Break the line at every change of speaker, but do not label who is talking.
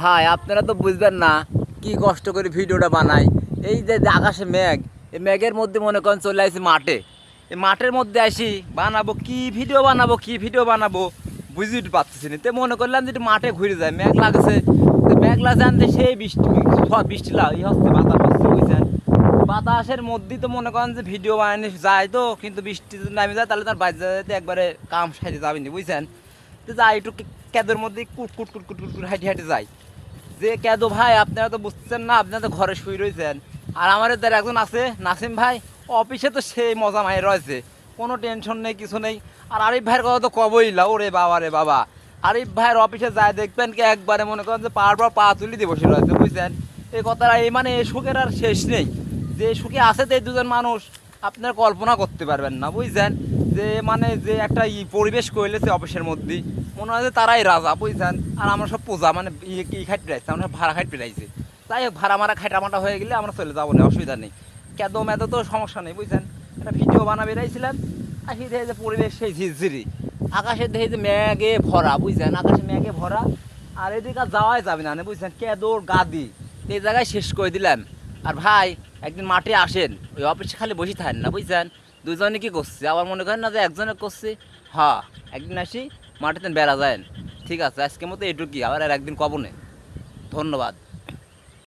ভাই আপনারা তো বুঝবেন না কি কষ্ট করে ভিডিওটা বানাই। এই যে যে আকাশে মেঘ, এই মেঘের মধ্যে মনে করেন চলে আসি মাঠে। এই মাঠের মধ্যে আসি বানাবো কি ভিডিও বানাবো বুঝতে পারতেছি না। তো মনে করলাম যে একটু মাঠে ঘুরে যায়, মেঘ লাগছে, মেঘ লাগছে আনতে সেই বৃষ্টি বৃষ্টি ই হচ্ছে, বাতাস হচ্ছে বুঝছেন। বাতাসের মধ্যেই তো মনে করেন যে ভিডিও বানানো যায়, তো কিন্তু বৃষ্টি যদি নামে যায় তাহলে তার বাইরে যেতে একবারে কাম সাইডে যাবেনি বুঝছেন। তো যাই একটু ক্যাদের মধ্যে কুট কুট কুট কুট কুট কুট হাঁটি হাঁটি যাই। যে ক্যাদো ভাই আপনারা তো বুঝছেন না, আপনারা তো ঘরে শুয়ে রয়েছেন। আর আমার এদের একজন আছে নাসিম ভাই, অফিসে তো সেই মজা মাই রয়েছে, কোনো টেনশন নেই কিছু নেই। আর আরিফ ভাইয়ের কথা তো কবই না, ওরে বাবা রে বাবা। আরিফ ভাইয়ের অফিসে যায় দেখবেন কি একবারে মনে করেন যে পার পর পা তুলি দিয়ে বসে রয়েছে বুঝছেন। এই কথাটা এই মানে এই সুখের আর শেষ নেই। যে সুখে আছে তো এই দুজন মানুষ আপনারা কল্পনা করতে পারবেন না বুঝছেন। যে মানে যে একটা পরিবেশ করেছে অফিসের মধ্যেই, মনে হয় যে তারাই রাজা বুঝছেন। আর আমরা সব পূজা মানে খাইট পেরাইছি, আমরা ভাড়া খাইট পেরাইছি। তাই হোক, ভাড়া মারা খাইটামাটা হয়ে গেলে আমরা চলে যাবো না, অসুবিধা নেই। কেদো মেদো তো সমস্যা নেই বুঝছেন। একটা ভিডিও বানা বেরাইছিলাম, আর সেই দেখে যে পরিবেশ সেই ঝিরঝিরি, আকাশের দেখে যে মেঘে ভরা বুঝছেন, আকাশে মেঘে ভরা। আর এদিকে আর যাওয়াই যাবে না বুঝছেন, কেদোর গাদি এই জায়গায় শেষ করে দিলাম। আর ভাই একদিন মাঠে আসেন, ওই অফিসে খালি বসে থাকেন না বুঝছেন। দুজনে কি করছে আবার মনে করেন না যে একজনে করছে। হ্যাঁ, একদিন আসি মাঠেতে বেড়া যায়। ঠিক আছে, আজকের মতো এটুকুই, আবার আর একদিন কবনে। ধন্যবাদ।